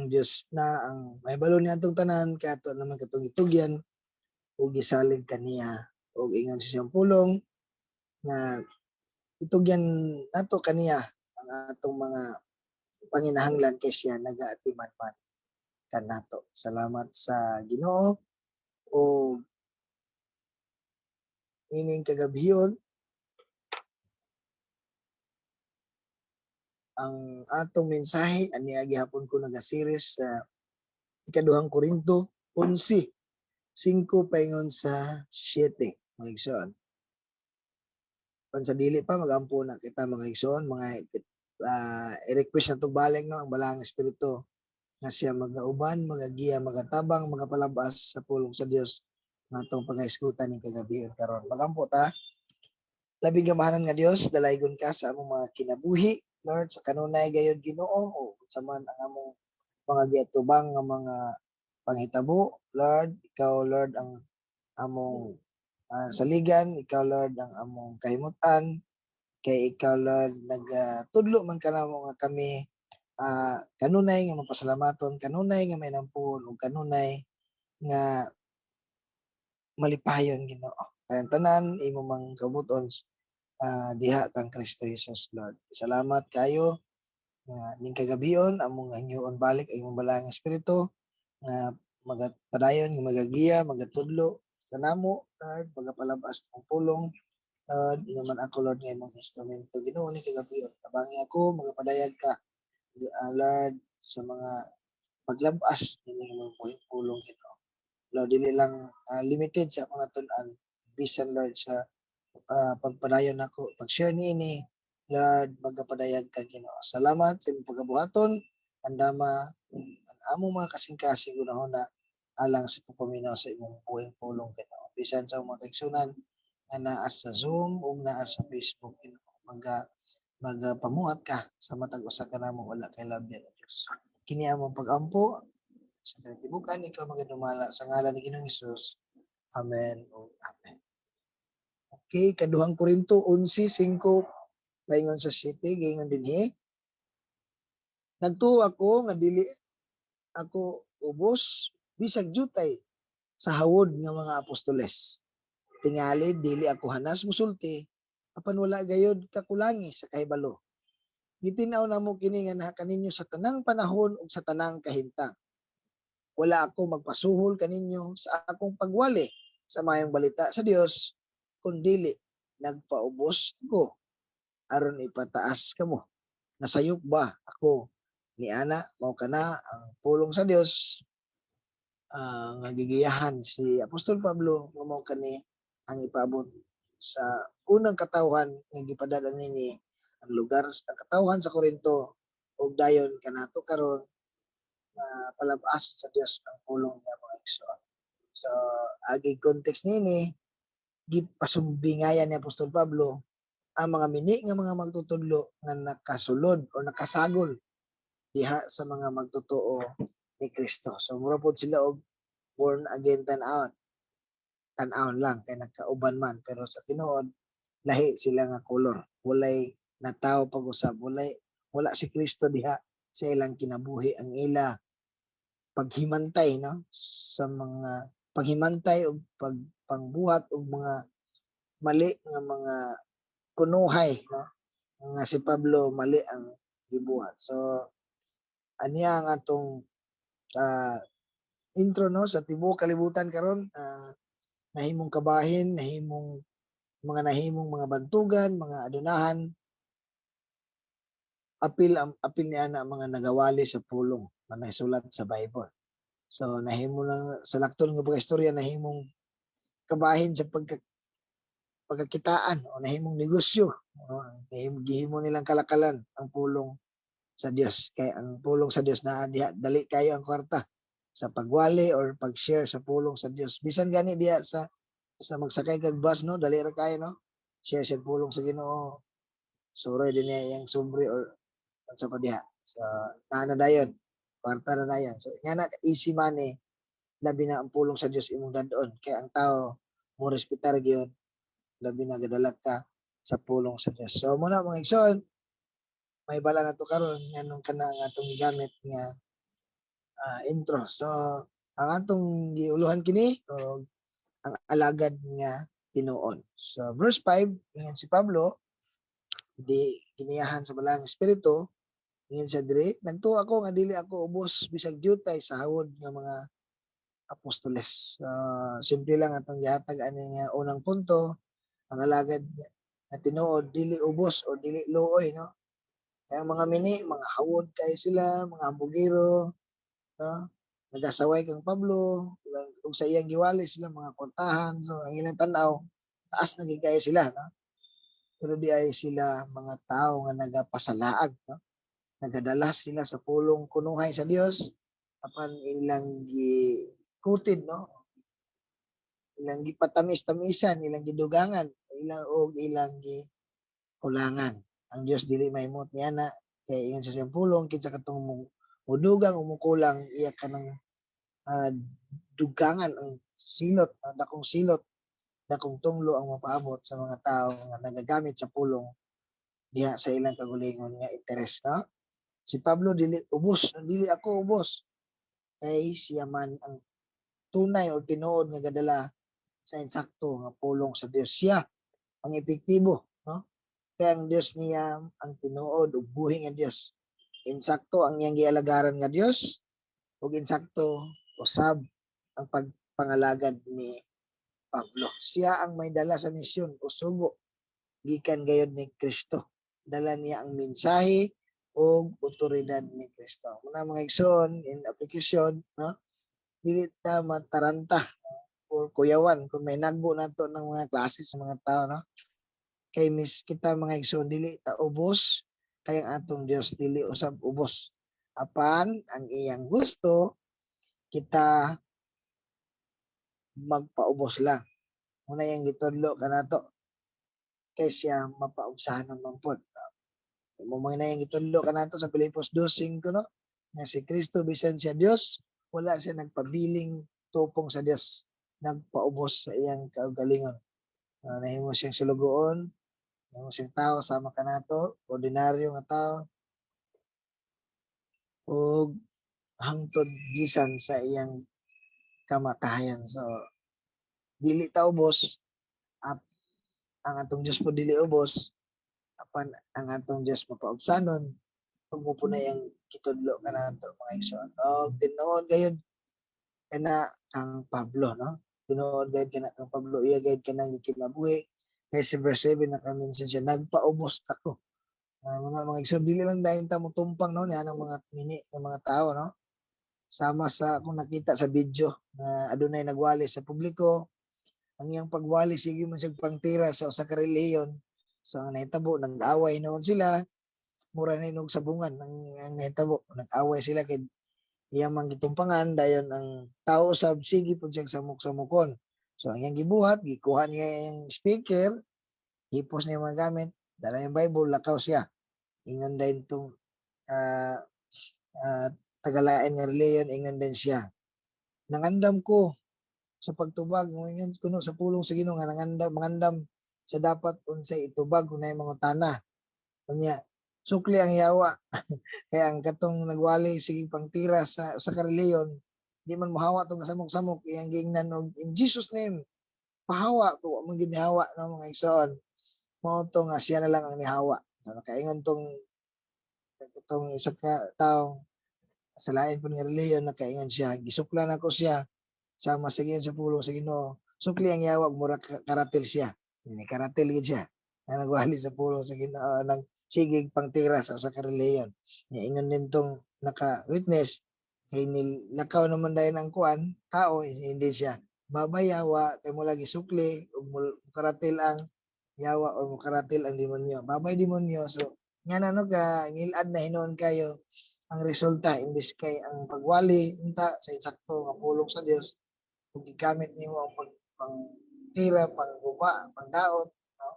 Dios na ang mahibalo niya atong tanan kay ato naman katong itugyan ug gisalig kaniya ug ingon sa siyang pulong nga itugyan nato kaniya ang atong mga panginahanglan kay siya nagaatiman man kanato. Salamat sa Ginoo ug ining kagabhion ang atong mensahe aniya gihapon ko naga-series sa ikaduhang Korinto 11:5 paingon sa 7 mga igsoon. Kung sa dili pa magampo na kita mga igsoon, mga i-request na to balik no ang Balang Espiritu nga siya magauban, magagiya, magatabang, magapalabas sa pulong sa Dios nga atong pagahisgutan ning kagabion karon. Magampo ta. Labing gamahanan nga Dios, dalaygon ka sa among mga kinabuhi, Lord, sa kanunay gayud Ginoo o sa man ang among mga giatubang nga mga panghitabo, Lord, ikaw Lord ang among saligan, ikaw Lord ang among kahimutan, kay ikaw Lord nagtudlo man kanamo nga kami kanunay nga mapasalamaton, kanunay nga may nampun ug kanunay nga malipayon Ginoo. Kaya tanan imo mang kabuton diha kang Kristo Jesus Lord. Salamat kayo nga ning kagabion among hangyoon balik ang imong Balang Espiritu nga magapadayon nga magagiya, magatudlo kanamo Lord, magapalabas ng pulong Lord, nga man ako Lord nga imong instrumento Ginoo ning kagabion. Tabangi ako magapadayag ka Lord sa mga paglabas ning imong pulong Ginoo. Lord, dili lang limited sa akong natun-an bisan Lord sa pagpadayon nako pag-share niini Lord magapadayag ka Ginoo. Salamat sa imong pagabuhaton andama ang among mga kasing-kasing gunahona alang sa pagpaminaw sa imong buhing pulong Ginoo. Bisan sa mga kaigsunan nga naa sa Zoom o naa sa Facebook Ginoo magapamuhat ka sa matag usa ka namo wala kay labi ni Dios. Kini among pag-ampo sa katibukan ikaw magadumala sa ngalan ni Ginoong Hesus. Amen o amen. Okay, kaduhang Korinto 11:5 paingon sa 7 gingon dinhi. Nagtuo ako nga dili ako ubos bisag jutay sa hawod nga mga apostoles. Tingali dili ako hanas musulti apan wala gayud kakulangi sa kahibalo. Gitinaw namo kini nga naha kaninyo sa tanang panahon ug sa tanang kahimtang. Wala ako magpasuhol kaninyo sa akong pagwali sa mayong balita sa Dios kundili nagpaubos ko aron ipataas kamo. Nasayop ba ako ni ana mao kana ang pulong sa Dios nga gigiyahan si Apostol Pablo nga mao kani ang ipaabot sa unang katawhan nga gipadala nini ang lugar sa katawhan sa Korinto ug dayon kanato karon palabas sa Dios ang pulong niya mga igsoon. So agi context nini gipasumbingayan ni Apostol Pablo ang mga mini nga mga magtutudlo nga nakasulod o nakasagol diha sa mga magtotoo ni Kristo. So mura pod sila og born again tan-aon lang kay nagkauban man pero sa tinuod lahi sila nga kolor. Walay natawo pag-usab, wala si Kristo diha sa ilang kinabuhi ang ila paghimantay no sa mga paghimantay og pangbuhat og mga mali nga mga kunuhay no nga si Pablo mali ang gibuhat. So aniya ang atong intro no sa tibuok kalibutan karon nahimong kabahin, nahimong mga bantugan, mga adunahan apil ni ana mga nagawali sa pulong na nasulat sa Bible. So nahimo lang sa laktod nga pag-istorya nahimong kabahin sa pagkakitaan o nahimong negosyo. Gihimo nilang kalakalan ang pulong sa Dios. Kay ang pulong sa Dios na dali kayo ang kwarta sa pagwali or pag-share sa pulong sa Dios. Bisan gani diha sa magsakay kag bus no, dali ra kayo no. Share sa pulong sa Ginoo. Suroy din niya yang sobre or sa pa diha. So na dayon. Kwarta na dayon. So nga na easy money labi na ang pulong sa Dios imong dadon. Kaya ang tao mo respetar gyud labi na gadalat ka sa pulong sa Dios. So muna mga igsoon, may bala na to karon nganong kana nga atong gigamit nga intro. So ang atong giuluhan kini ang alagad nga tinuon. So verse 5 ingon si Pablo di giniyahan sa balang espiritu ingon siya diri nagtuo ako nga dili ako ubos bisag jutay sa hawod nga mga apostoles. Simple lang atong gihatag ani nga unang punto ang alagad nga tinuod dili ubos o dili luoy no. Kaya mga mini mga hawod kay sila mga ambugiro no nagasaway kang Pablo ug sa iyang giwali sila mga kwartahan so ang ilang tan-aw taas na gid kayo sila no pero di ay sila mga tao nga nagapasalaag no nagadala sila sa pulong kunuhay sa Dios apan ilang gikutid no ilang gipatamis-tamisan ilang gidugangan ilang gikulangan ang Dios dili mahimot niana kay ingon sa siyang pulong kinsa katong mudugang o mukulang iya kanang dugangan ang silot dakong silot dakong tunglo ang mapaabot sa mga tao nga nagagamit sa pulong diha sa ilang kagulingon nga interes no si Pablo dili ako ubos kay siya man ang tunay o tinuod nga gadala sa insakto nga pulong sa Dios siya ang epektibo no kay ang Dios niya ang tinuod ug buhi nga Dios insakto ang iyang gialagaran nga Dios ug insakto usab ang pagpangalagad ni Pablo. Siya ang may dala sa misyon o sugo gikan gayud ni Kristo. Dala niya ang mensahe o otoridad ni Kristo. Muna mga igsoon in application, no? Dili ta mataranta or kuyawan kung may nagbo nato ng mga klase sa mga tao, no? Kay mis kita mga igsoon dili ta ubos kay ang atong Dios dili usab ubos. Apan ang iyang gusto kita magpaubos lang. Muna yung gitudlo kanato kay siya mapaubsahanon man pod. Mo mga na yung gitudlo kanato sa Pilipos 2:5 no nga si Kristo bisan siya Dios wala siya nagpabiling tupong sa Dios nagpaubos sa iyang kaugalingon. Nahimo siyang sulugoon, nahimo siyang tao sama kanato, ordinaryo nga tao ug hangtod bisan sa iyang kamatayan. So dili ta ubos ang atong Dios po dili ubos apan ang atong Dios mapaubsanon ug mo po na yang kitudlo kanato mga igsoon og tinuod gayud kana kang Pablo no tinuod gayud kana kang Pablo iya gayud kanang gikinabuhi kay sa verse 7 naka-mention siya nagpaubos ako mga igsoon dili lang dahil ta mo tumpang no niya ng mga mini ng mga tao no sama sa akong nakita sa video na adunay nagwali sa publiko ang iyang pagwali sige man siyang pangtira sa usa ka reliyon so ang nahitabo nag-away noon sila mura na inog sabungan ang nahitabo nag-away sila kay iyang mang gitumpangan dayon ang tao usab sige pud siyang samok-samokon so ang iyang gibuhat gikuha niya yung speaker hipos niya mga gamit dala yung Bible lakaw siya ingon dayon tong uh, tagalain nga reliyon ingon din siya nangandam ko sa pagtubag ngon kuno sa pulong sa Ginoo nga mangandam sa dapat unsay itubag kunay mga tana unya sukli ang yawa kaya ang katong nagwali sige pangtira sa kareliyon di man mohawa tong samok-samok iyang gingnan og in Jesus name pahawa ko mo gid nihawa no mga igsoon mao to nga siya na lang ang nihawa so nakaingon tong isa ka tawo sa lain pud nga reliyon nakaingon siya gisuklan ako siya sama sa sa pulong sa Ginoo sukli ang yawag mura karatil siya ni karatil gid siya nga nagwali sa pulong sa Ginoo nang sigig pangtira sa kareliyon niya ingon din tong naka-witness kay nilakaw naman dayon ang kuan tao hindi siya babayawa kay mo lagi sukli ug karatil ang yawa or karatil ang demonyo babay demonyo so nga no ka ngilad na hinuon kayo ang resulta imbes kay ang pagwali unta sa insakto nga pulong sa Dios kung gigamit nimo ang pangtira, pangguba, pangdaot, no?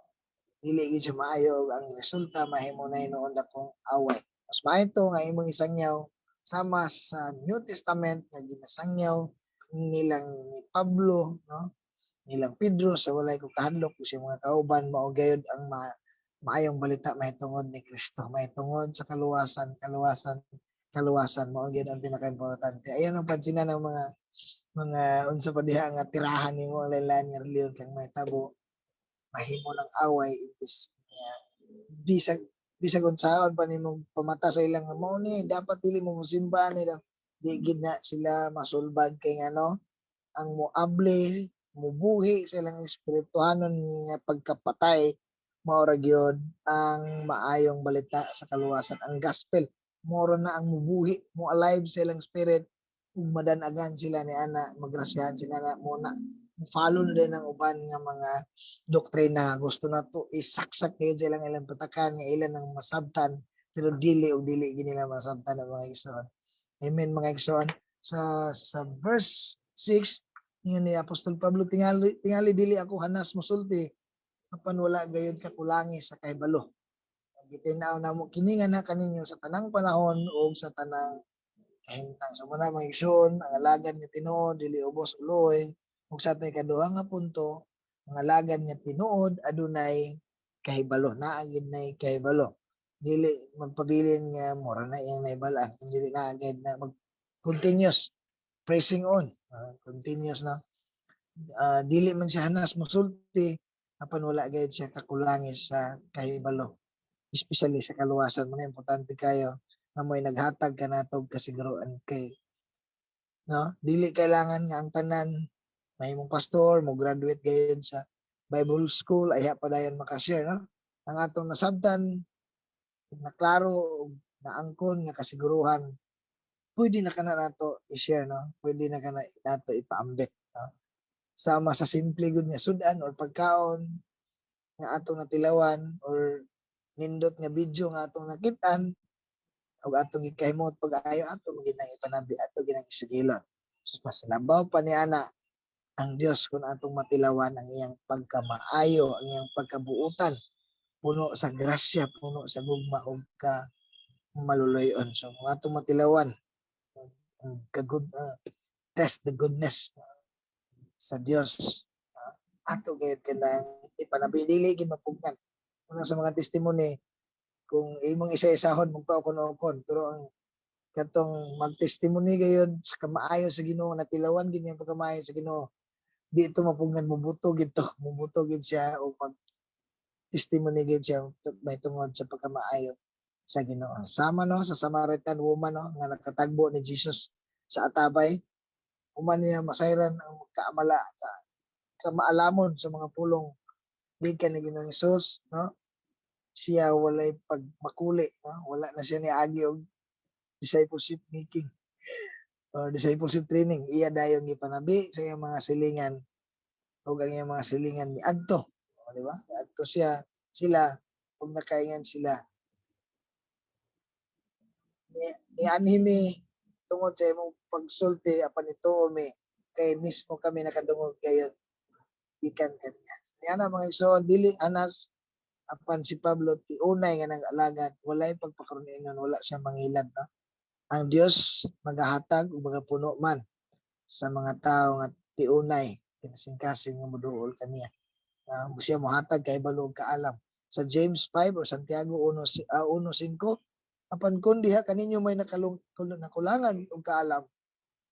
Dili gid siya maayo ang resulta mahimo na hinuon dakong away. Mas maayo to nga imong isangyaw sama sa New Testament nga ginasangyaw nilang ni Pablo, no? Nilang Pedro sa walay ko kahadlok sa mga kauban mao gayud ang maayong balita mahitungod ni Kristo, mahitungod sa kaluwasan kaluwasan mao gyud ang pinakaimportante. Ayan ang pansinan ng mga unsa pa diha nga tirahan nimo lain-lain nga reliyon kang mahitabo mahimo ng away imbis nga bisag bisag unsaon pa nimong pamata sa ilang nga mao ni dapat dili mo mosimba nila di gid na sila masulbad kay ngano ang moable mubuhi sa ilang espirituhanon nga pagkapatay mao ra gyud ang maayong balita sa kaluwasan ang gospel mao na ang mubuhi mo alive sa ilang spirit ug madan-agan sila ni ana magrasyahan sila na muna follow na din ang uban nga mga doktrina gusto na to isaksak kayo sa ilang patakan nga ilan ang masabtan pero dili o dili gid nila masabtan ang mga igsoon. Amen mga igsoon. Sa verse 6 ni Apostol Pablo tingali dili ako hanas mosulti apan wala gayud kakulangi sa kahibalo. Gitinaw na mo kini nga na kaninyo sa tanang panahon o sa tanang kahimtang. So muna mga igsoon ang alagad nga Tinuod dili ubos uloy ug sa atoy ikaduha nga punto ang alagad nga tinuod adunay kahibalo naa gid nay kahibalo dili magpabilin nga mura na iyang nahibalaan dili na agad na mag continuous pressing on continuous na dili man siya hanas mosulti apan wala gayud siya kakulangi sa kahibalo especially sa kaluwasan mo na importante kayo nga mo'y naghatag kanatog kasiguruan kay no dili kailangan nga ang tanan mahimong pastor mo graduate gayud sa Bible school ay padayon maka-share no ang atong nasabtan na klaro naangkon nga kasiguruhan pwede na kana nato i-share no pwede na kana nato ipaambit no sama sa simple gud nga sudan or pagkaon nga atong natilawan or nindot nga video nga atong nakit-an ug atong gikahimot pag-ayo ato ginang ipanabi ato ginang isugilon so mas labaw pa ni ana ang Dios kung atong matilawan ang iyang pagkamaayo, ang iyang pagkabuutan, puno sa grasya, puno sa gugma ug ka maluluyon. So kung atong matilawan ang test the goodness sa Dios. Ato gayud kanang ipanabi dili gid mapugnan. Una sa mga testimony kung imong isa-isahon mong paukon-ukon pero ang katong magtestimony gayud sa kamaayo sa Ginoo natilawan gid ang pagkamaayo sa Ginoo di ito mapunggan mubuto gid siya o pag testimony gid siya may tungod sa pagkamaayo sa Ginoo sama no sa Samaritan woman no nga nakatagbo ni Jesus sa atabay human niya masayran ang kamaalamon sa mga pulong gikan ni Ginoong Hesus no siya walay pagmakuli no wala na siya niagi og discipleship making or discipleship training iya dayon gipanabi sa iyang mga silingan ug ang iyang mga silingan miadto di ba miadto sila ug nakaingan sila ni anhimi tungod sa imong pagsulti apan ituo mi kay mismo kami nakadungog gayon ikan kaniya niya na mga igsoon dili anas apan si Pablo ti unay nga nag-alagad walay pagpakaroon wala siya mangilad no ang Dios magahatag ug magapuno man sa mga tawo nga tiunay kinasingkasing nga moduol kaniya. Siya mohatag kay balog kaalam. Sa James 5 o Santiago 1:5 apan kun diha kaninyo may nakulangan og kaalam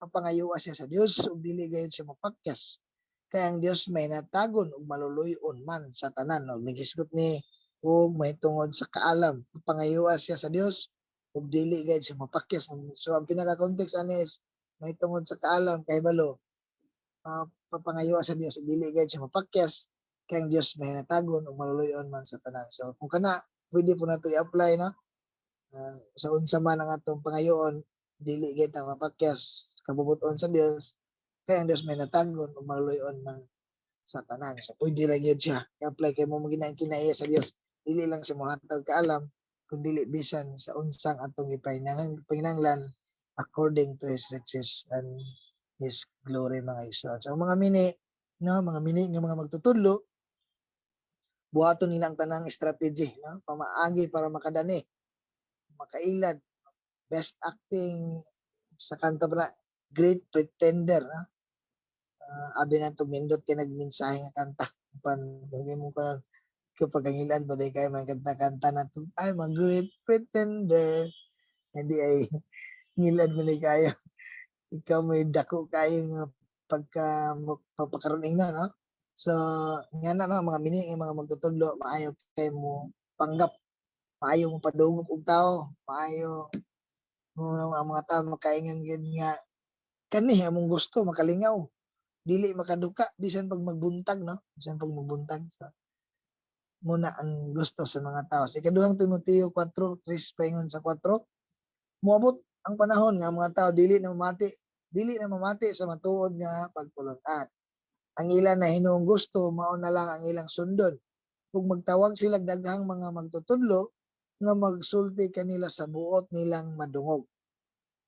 papangayuwa siya sa Dios ug dili gayud siya mapakyas. Kay ang Dios may natagon ug maluluyon man sa tanan no migisgot ni ug may tungod sa kaalam papangayuwa siya sa Dios ug dili gayud siya mapakyas. So ang pinaka-context ani is may tungod sa kaalam kay balo papangayuwa sa Dios ug dili gayud siya mapakyas kay ang Dios may natagon ug maluluyon man sa tanan. So kung kana pwede po nato i-apply no sa unsa man ang atong pangayoon dili gayud ta mapakyas kabubuton sa Dios kay ang Dios may natagon ug maluluyon man sa tanan. So pwede ra gyud siya i-apply kay mo kinaiya sa Dios dili lang siya mohatag kaalam kung dili bisan sa unsang atong ipahinanglan according to His riches and His glory mga igsoon. So mga mini nga mga magtutudlo buhaton nila ang tanang strategy no pamaagi para makadani makailad best acting sa kanta pa Great Pretender no abi na to nindot kay nagmensahe nga kanta pan dili mo karon kapag ang ilan ba kay may kanta-kanta na to I'm a great pretender hindi ay ngilad man ni kayo. Ikaw may dako kayo nga pagka papakaroon na, no? So, nga na, no, mga mini, mga magtutudlo, maayo kayo mo panggap, maayo mo padugok og tao, maayo mo ang mga tao makaingan gid nga kani among gusto makalingaw, dili makaduka bisan pag magbuntag, no? Bisan pag magbuntag. So, muna ang gusto sa mga tao. Sa ikaduhang Timoteo 4:3 paingon sa 4, moabot ang panahon nga ang mga tao dili na mamati sa matuod nga pagtulon-an. Ang ilan na hinuong gusto mao na lang ang ilang sundon. Kung magtawag sila daghang mga magtutudlo nga magsulti kanila sa buot nilang madungog.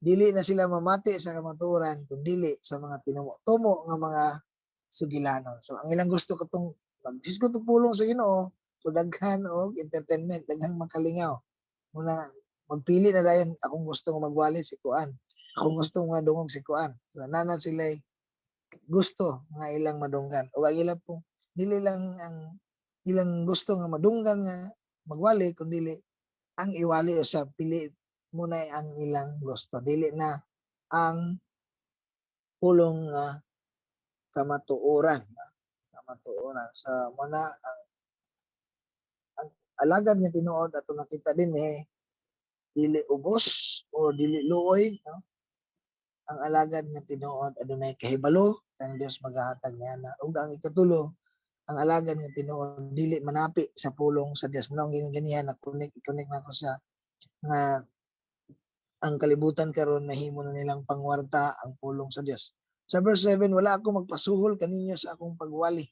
Dili na sila mamati sa kamatuoran kundi sa mga tinumo-tumo nga mga sugilanon. So ang ilang gusto katong magdiskuto pulong sa Ginoo, so daghan og entertainment, daghang makalingaw. Muna magpili na dayon akong gusto nga magwali si kuan. Akong gusto nga dungog si kuan. So nana sila gusto nga ilang madunggan. O ang ilang po dili lang ang ilang gusto nga madunggan nga magwali kundi ang iwali o sa pili muna ang ilang gusto. Dili na ang pulong kamatuoran. Kamatuoran. So muna ang alagad nga tinuod ato nakita din dili ubos o dili luoy, no? Ang alagad nga tinuod adunay kahibalo kang Dios magahatag niya na ug ang ikatulo ang alagad nga tinuod dili manapi sa pulong sa Dios. Muna ang ganihan na connect na ko sa nga ang kalibutan karon nahimo na nilang pangwarta ang pulong sa Dios. Sa verse 7, wala ako magpasuhol kaninyo sa akong pagwali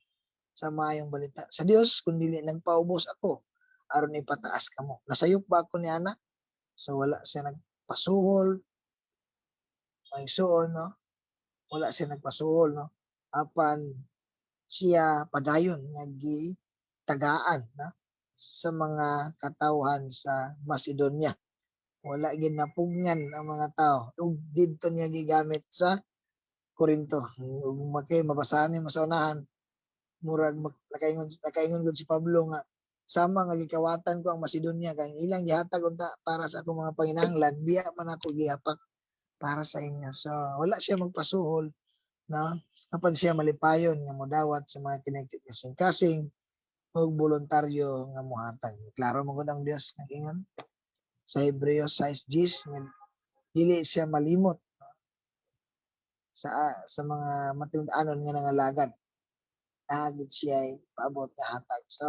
sa maayong balita sa Dios kundi nagpaubos ako aron ipataas kamo. Nasayop ba ako ni ana? So wala siya nagpasuhol. Ay suon, no? Wala siya nagpasuhol, no? Apan siya padayon nga gitagaan na sa mga katawhan sa Macedonia. Wala ginapugnan ang mga tao. Ug didto niya gigamit sa Corinto. Ug mabasahan ni sa unahan murag nakaingon gud si Pablo nga sama nga gikawatan ko ang Macedonia kay ilang gihatag unta para sa akong mga panginahanglan diya man ako gihapak para sa inyo. So wala siya magpasuhol, no? Apan siya malipayon nga modawat sa mga kinagkasing-kasing ug voluntaryo nga mohatag. Klaro mo gud ang Dios nga ingon sa Hebreo 6:10 nga dili siya malimot sa mga matinud-anon nga nangalagad. Agid siya paabot nga hatag. So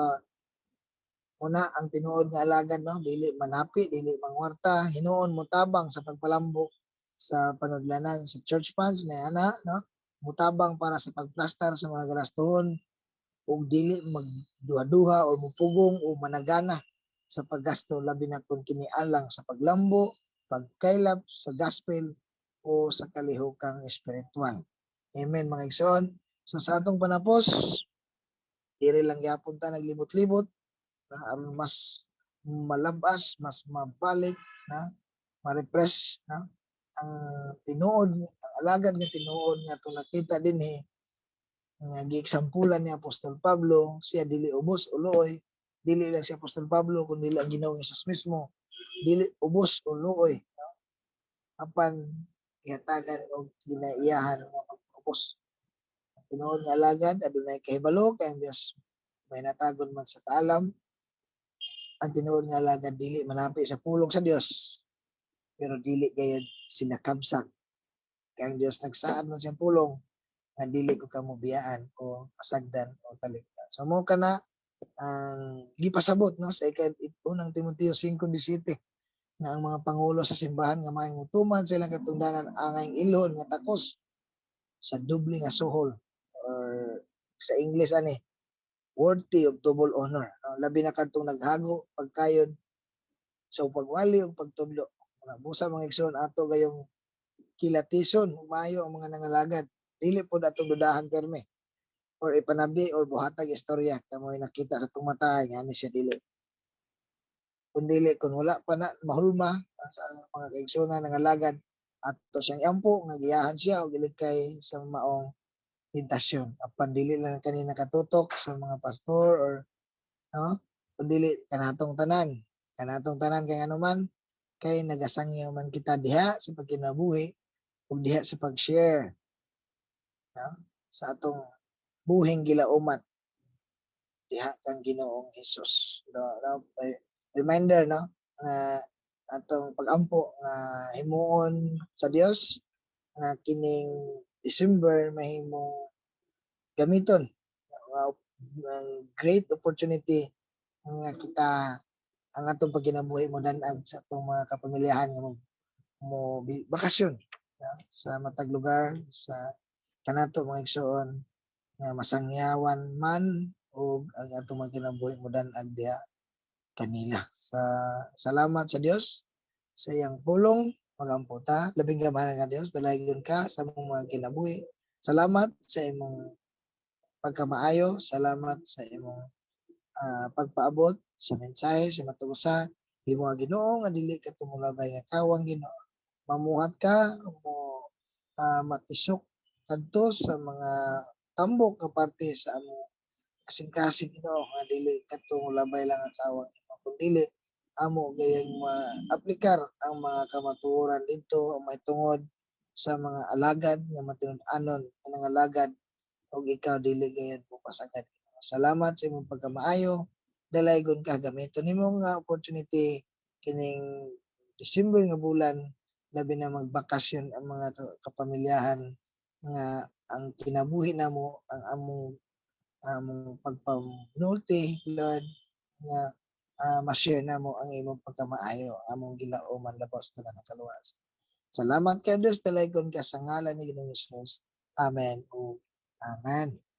una ang tinuod nga alagad, no, dili manapi, dili mangwarta, hinuon motabang sa pagpalambo sa panudlanan sa church funds na ana, no, motabang para sa pagplastar sa mga galastuhon ug dili magduha-duha o mupugong o managana sa paggasto labi na kung kini alang sa paglambo, pagkaylap sa gospel o sa kalihukang espiritual. Amen mga igsoon. So sa atong panapos, diri lang gyapon ta naglibot-libot aron mas malabas, mas mabalik na ma-refresh na ang tinuod, ang alagad nga tinuod nga itong nakita din nga gieksampulan ni Apostol Pablo, siya dili ubos o luoy, dili lang si Apostol Pablo kundi ang Ginoong Hesus mismo, dili ubos o luoy, no? Apan ihatagan og kinaiyahan nga pagubos. Ang tinuod nga alagad adunay kahibalo kay ang Dios may natagon man sa kaalam. Ang tinuod nga alagad dili manapi sa pulong sa Dios pero dili gayud sila kabsat. Kay ang Dios nagsaad man siyang pulong nga dili ko kamo biyaan o pasagdan o talikdan. So mo kana ang gipasabot, no, sa unang Timoteo 5:17 na ang mga pangulo sa simbahan nga maayong mutuman sa ilang katungdanan angay ilon nga takos sa doble nga suhol or sa English ani worthy of double honor, no? Labi na kadtong naghago pagkayon sa pagwali ug pagtudlo. Busa mga igsoon ato gayong kilatison umayo ang mga nangalagad dili pod atong dudahan perme or ipanabi or buhatag istorya kamoy nakita sa atong mata nga ani siya dili kun dili kun wala pa na mahulma sa mga kaigsoon nangalagad ato siyang ampo nga giyahan siya og dili kay sa maong tentasyon apan dili lang kani nakatutok sa mga pastor or no kun dili kanatong tanan kay anuman kay nagasangyaw man kita diha sa pagkinabuhi ug diha sa pag-share, no, sa atong buhing gilauman diha kang Ginoong Hesus. Reminder, no, nga atong pag-ampo nga himuon sa Dios nga kining December mahimong gamiton nga great opportunity nga kita ang atong pagkinabuhi mo dan-ag sa atong mga kapamilyahan nga mo bakasyon, no, sa matag lugar sa kanato mga igsoon nga masangyawan man ug ang atong mga kinabuhi mo dan-ag diha kanila. Salamat sa Dios sa iyang pulong magampo ta. Labing gamhanan nga Dios, dalaygon ka sa among mga kinabuhi. Salamat sa imong pagkamaayo, salamat sa imong pagpaabot sa mensahe sa matag usa. Imo nga Ginoo nga dili ka tumulabay nga kawang Ginoo. Mamuhat ka mo matisok kadto sa mga tambok nga parte sa among kasing-kasing Ginoo nga dili kadto labay lang ang kawang Ginoo kun dili amo gayeng maaplikar ang mga kamatuoran didto mahitungod sa mga alagad nga matinud-anon nga nangalagad ug ikaw dili gayud mo pasagad. Salamat sa imong pagkamaayo. Dalaygon ka gamiton nimo nga opportunity kining December nga bulan labi na magbakasyon ang mga kapamilyahan nga ang kinabuhi namo ang among pagpamulti Lord nga ma-share namo ang imong pagkamaayo among gilauman labos na nakaluwas. Salamat kay Dios dalaygon ka sa ngalan ni Ginoong Hesus. Amen. Amen.